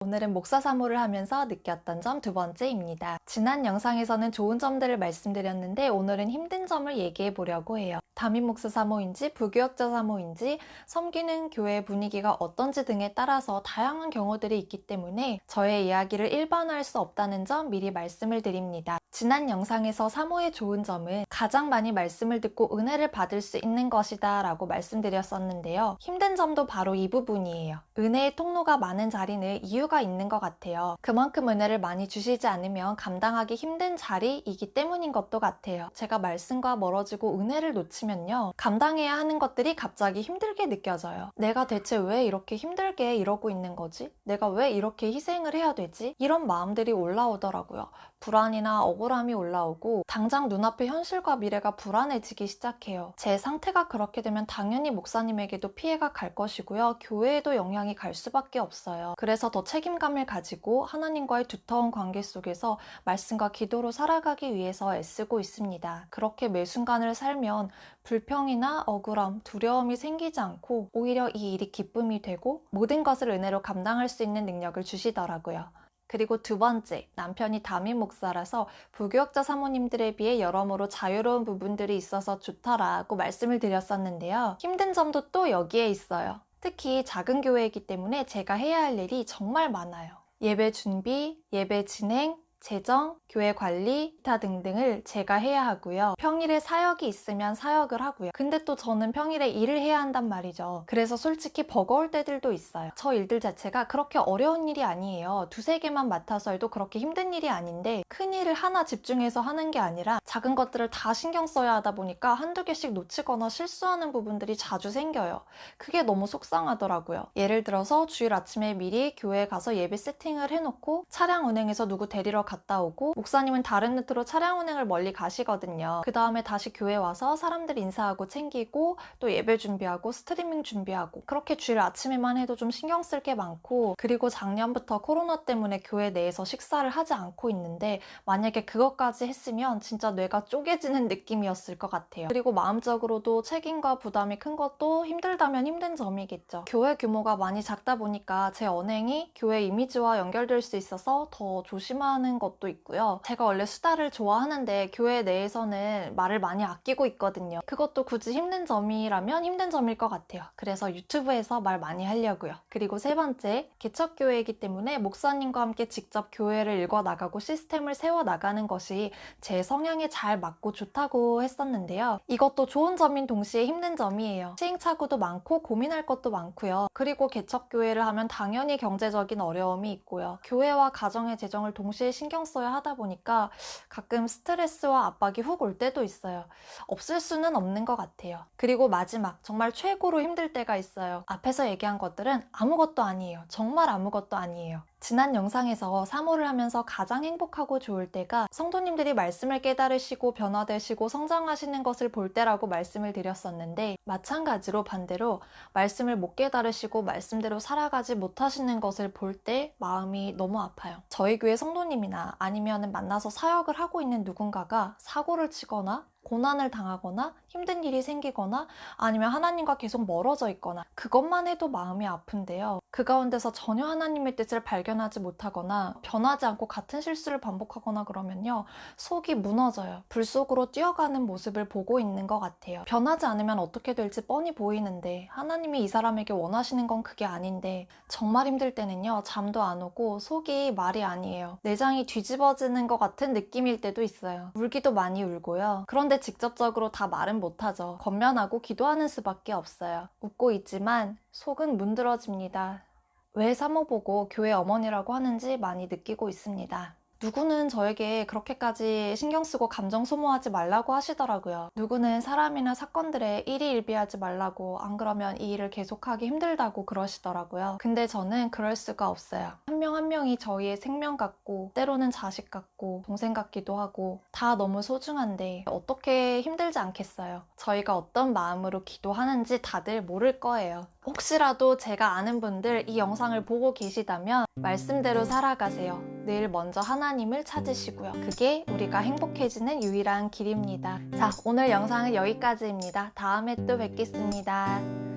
오늘은 목사 사모를 하면서 느꼈던 점 두 번째입니다. 지난 영상에서는 좋은 점들을 말씀드렸는데 오늘은 힘든 점을 얘기해 보려고 해요. 담임 목사 사모인지 부교역자 사모인지 섬기는 교회 분위기가 어떤지 등에 따라서 다양한 경우들이 있기 때문에 저의 이야기를 일반화할 수 없다는 점 미리 말씀을 드립니다. 지난 영상에서 사모의 좋은 점은 가장 많이 말씀을 듣고 은혜를 받을 수 있는 것이다 라고 말씀드렸었는데요. 힘든 점도 바로 이 부분이에요. 은혜의 통로가 많은 자리는 이유가 있는 것 같아요. 그만큼 은혜를 많이 주시지 않으면 감당하기 힘든 자리이기 때문인 것도 같아요. 제가 말씀과 멀어지고 은혜를 놓치면요, 감당해야 하는 것들이 갑자기 힘들게 느껴져요. 내가 대체 왜 이렇게 힘들게 이러고 있는 거지? 내가 왜 이렇게 희생을 해야 되지? 이런 마음들이 올라오더라고요. 불안이나 억울함이 올라오고 당장 눈앞의 현실과 미래가 불안해지기 시작해요. 제 상태가 그렇게 되면 당연히 목사님에게도 피해가 갈 것이고요. 교회에도 영향이 갈 수밖에 없어요. 그래서 더 책임감을 가지고 하나님과의 두터운 관계 속에서 말씀과 기도로 살아가기 위해서 애쓰고 있습니다. 그렇게 매 순간을 살면 불평이나 억울함, 두려움이 생기지 않고 오히려 이 일이 기쁨이 되고 모든 것을 은혜로 감당할 수 있는 능력을 주시더라고요. 그리고 두 번째, 남편이 담임 목사라서 부교역자 사모님들에 비해 여러모로 자유로운 부분들이 있어서 좋다라고 말씀을 드렸었는데요. 힘든 점도 또 여기에 있어요. 특히 작은 교회이기 때문에 제가 해야 할 일이 정말 많아요. 예배 준비, 예배 진행, 재정, 교회 관리, 기타 등등을 제가 해야 하고요. 평일에 사역이 있으면 사역을 하고요. 근데 또 저는 평일에 일을 해야 한단 말이죠. 그래서 솔직히 버거울 때들도 있어요. 저 일들 자체가 그렇게 어려운 일이 아니에요. 두세 개만 맡아서 해도 그렇게 힘든 일이 아닌데 큰 일을 하나 집중해서 하는 게 아니라 작은 것들을 다 신경 써야 하다 보니까 한두 개씩 놓치거나 실수하는 부분들이 자주 생겨요. 그게 너무 속상하더라고요. 예를 들어서 주일 아침에 미리 교회에 가서 예배 세팅을 해놓고 차량 운행해서 누구 데리러 갔다 오고 목사님은 다른 루트로 차량 운행을 멀리 가시거든요. 그 다음에 다시 교회 와서 사람들 인사하고 챙기고 또 예배 준비하고 스트리밍 준비하고 그렇게 주일 아침에만 해도 좀 신경 쓸 게 많고 그리고 작년부터 코로나 때문에 교회 내에서 식사를 하지 않고 있는데 만약에 그것까지 했으면 진짜 뇌가 쪼개지는 느낌이었을 것 같아요. 그리고 마음적으로도 책임과 부담이 큰 것도 힘들다면 힘든 점이겠죠. 교회 규모가 많이 작다 보니까 제 언행이 교회 이미지와 연결될 수 있어서 더 조심하는 것도 있고요. 제가 원래 수다를 좋아하는데 교회 내에서는 말을 많이 아끼고 있거든요. 그것도 굳이 힘든 점이라면 힘든 점일 것 같아요. 그래서 유튜브에서 말 많이 하려고요. 그리고 세 번째, 개척교회이기 때문에 목사님과 함께 직접 교회를 읽어나가고 시스템을 세워나가는 것이 제 성향에 잘 맞고 좋다고 했었는데요. 이것도 좋은 점인 동시에 힘든 점이에요. 시행착오도 많고 고민할 것도 많고요. 그리고 개척교회를 하면 당연히 경제적인 어려움이 있고요. 교회와 가정의 재정을 동시에 신경 써야 하다 보니까 가끔 스트레스와 압박이 훅 올 때도 있어요. 없을 수는 없는 것 같아요. 그리고 마지막, 정말 최고로 힘들 때가 있어요. 앞에서 얘기한 것들은 아무것도 아니에요. 정말 아무것도 아니에요. 지난 영상에서 사모를 하면서 가장 행복하고 좋을 때가 성도님들이 말씀을 깨달으시고 변화되시고 성장하시는 것을 볼 때라고 말씀을 드렸었는데 마찬가지로 반대로 말씀을 못 깨달으시고 말씀대로 살아가지 못하시는 것을 볼 때 마음이 너무 아파요. 저희 교회 성도님이나 아니면 만나서 사역을 하고 있는 누군가가 사고를 치거나 고난을 당하거나 힘든 일이 생기거나 아니면 하나님과 계속 멀어져 있거나 그것만 해도 마음이 아픈데요. 그 가운데서 전혀 하나님의 뜻을 발견하지 못하거나 변하지 않고 같은 실수를 반복하거나 그러면요, 속이 무너져요. 불 속으로 뛰어가는 모습을 보고 있는 것 같아요. 변하지 않으면 어떻게 될지 뻔히 보이는데 하나님이 이 사람에게 원하시는 건 그게 아닌데 정말 힘들 때는요, 잠도 안 오고 속이 말이 아니에요. 내장이 뒤집어지는 것 같은 느낌일 때도 있어요. 울기도 많이 울고요. 그런데 직접적으로 다 말은 못하죠. 겉면하고 기도하는 수밖에 없어요. 웃고 있지만 속은 문드러집니다. 왜 사모 보고 교회 어머니라고 하는지 많이 느끼고 있습니다. 누구는 저에게 그렇게까지 신경 쓰고 감정 소모하지 말라고 하시더라고요. 누구는 사람이나 사건들에 일희일비하지 말라고, 안 그러면 이 일을 계속하기 힘들다고 그러시더라고요. 근데 저는 그럴 수가 없어요. 한 명 한 명이 저희의 생명 같고 때로는 자식 같고 동생 같기도 하고 다 너무 소중한데 어떻게 힘들지 않겠어요. 저희가 어떤 마음으로 기도하는지 다들 모를 거예요. 혹시라도 제가 아는 분들 이 영상을 보고 계시다면 말씀대로 살아가세요. 늘 먼저 하나님을 찾으시고요. 그게 우리가 행복해지는 유일한 길입니다. 자, 오늘 영상은 여기까지입니다. 다음에 또 뵙겠습니다.